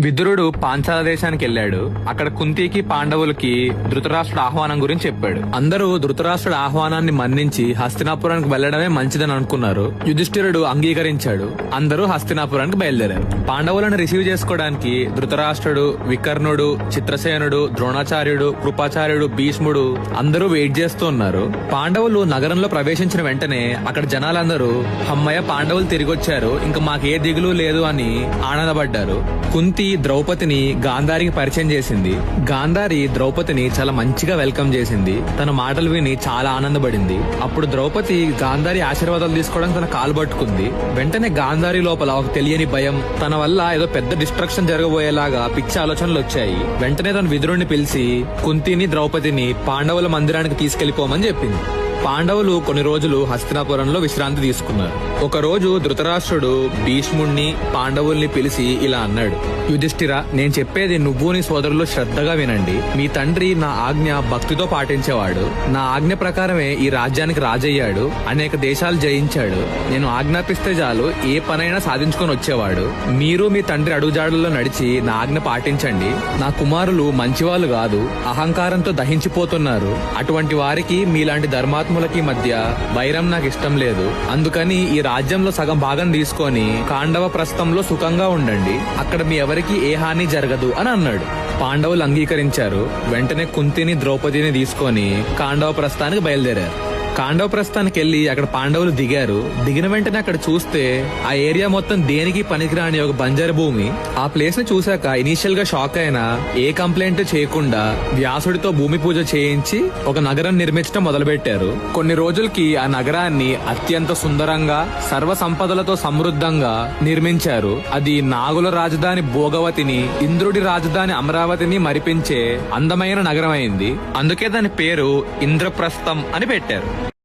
విదురుడు పాంచాల దేశానికి వెళ్లాడు. అక్కడ కుంతికి పాండవులకి ధృతరాష్ట్రుడు ఆహ్వానం గురించి చెప్పాడు. అందరూ ధృతరాష్ట్రుడు ఆహ్వానాన్ని మన్నించి హస్తినాపురానికి వెళ్లడమే మంచిదని అనుకున్నారు. యుధిష్ఠిరుడు అంగీకరించాడు. అందరూ హస్తినాపురానికి బయలుదేరారు. పాండవులను రిసీవ్ చేసుకోవడానికి ధృతరాష్ట్రుడు, వికర్ణుడు, చిత్రసేనుడు, ద్రోణాచార్యుడు, కృపాచార్యుడు, భీష్ముడు అందరూ వెయిట్ చేస్తూ ఉన్నారు. పాండవులు నగరంలో ప్రవేశించిన వెంటనే అక్కడ జనాలందరూ అమ్మయ్య పాండవులు తిరిగొచ్చారు, ఇంకా మాకే దిగులు లేదు అని ఆనందపడ్డారు. కుంతి ద్రౌపదిని గాంధారికి పరిచయం చేసింది. గాంధారి ద్రౌపదిని చాలా మంచిగా వెల్కమ్ చేసింది. తన మాటలు విని చాలా ఆనందపడింది. అప్పుడు ద్రౌపది గాంధారి ఆశీర్వాదాలు తీసుకోవడానికి తన కాలు పట్టుకుంది. వెంటనే గాంధారి లోపల ఒక తెలియని భయం, తన వల్ల ఏదో పెద్ద డిస్ట్రక్షన్ జరగబోయేలాగా పిచ్చి ఆలోచనలు వచ్చాయి. వెంటనే తన విదురుణ్ణి పిలిచి కుంతిని ద్రౌపదిని పాండవుల మందిరానికి తీసుకెళ్లిపోమని చెప్పింది. పాండవులు కొన్ని రోజులు హస్తినాపురంలో విశ్రాంతి తీసుకున్నారు. ఒక రోజు ధృతరాష్ట్రుడు భీష్ముణ్ణి, పాండవుల్ని పిలిచి ఇలా అన్నాడు: యుధిష్ఠిర, నేను చెప్పేది నువ్వు నీ సోదరులు శ్రద్ధగా వినండి. మీ తండ్రి నా ఆజ్ఞ భక్తితో పాటించేవాడు. నా ఆజ్ఞ ప్రకారమే ఈ రాజ్యానికి రాజయ్యాడు. అనేక దేశాలు జయించాడు. నేను ఆజ్ఞాపిస్తే చాలు ఏ పనైనా సాధించుకొని వచ్చేవాడు. మీరు మీ తండ్రి అడుగుజాడల్లో నడిచి నా ఆజ్ఞ పాటించండి. నా కుమారులు మంచివాళ్ళు కాదు, అహంకారంతో దహించిపోతున్నారు. అటువంటి వారికి మీలాంటి ధర్మాత్మ మధ్య వైరం నాకు ఇష్టం లేదు. అందుకని ఈ రాజ్యంలో సగం భాగం తీసుకొని కాండవ ప్రస్థంలో సుఖంగా ఉండండి. అక్కడ మీ ఎవరికి ఏ హాని జరగదు అని అన్నాడు. పాండవులు అంగీకరించారు. వెంటనే కుంతిని, ద్రౌపదిని తీసుకొని కాండవ ప్రస్థానికి బయలుదేరారు. కాండవ ప్రస్థానికి వెళ్లి అక్కడ పాండవులు దిగారు. దిగిన వెంటనే అక్కడ చూస్తే ఆ ఏరియా మొత్తం దేనికి పనికిరాని ఒక బంజరు భూమి. ఆ ప్లేస్ ని చూశాక ఇనీషియల్ గా షాక్ అయినా ఏ కంప్లైంట్ చేయకుండా వ్యాసుడితో భూమి పూజ చేయించి ఒక నగరం నిర్మించడం మొదలుపెట్టారు. కొన్ని రోజులకి ఆ నగరాన్ని అత్యంత సుందరంగా, సర్వ సంపదలతో సమృద్ధంగా నిర్మించారు. అది నాగుల రాజధాని భోగవతిని, ఇంద్రుడి రాజధాని అమరావతిని మరిపించే అందమైన నగరం అయింది. అందుకే దాని పేరు ఇంద్రప్రస్థం అని పెట్టారు.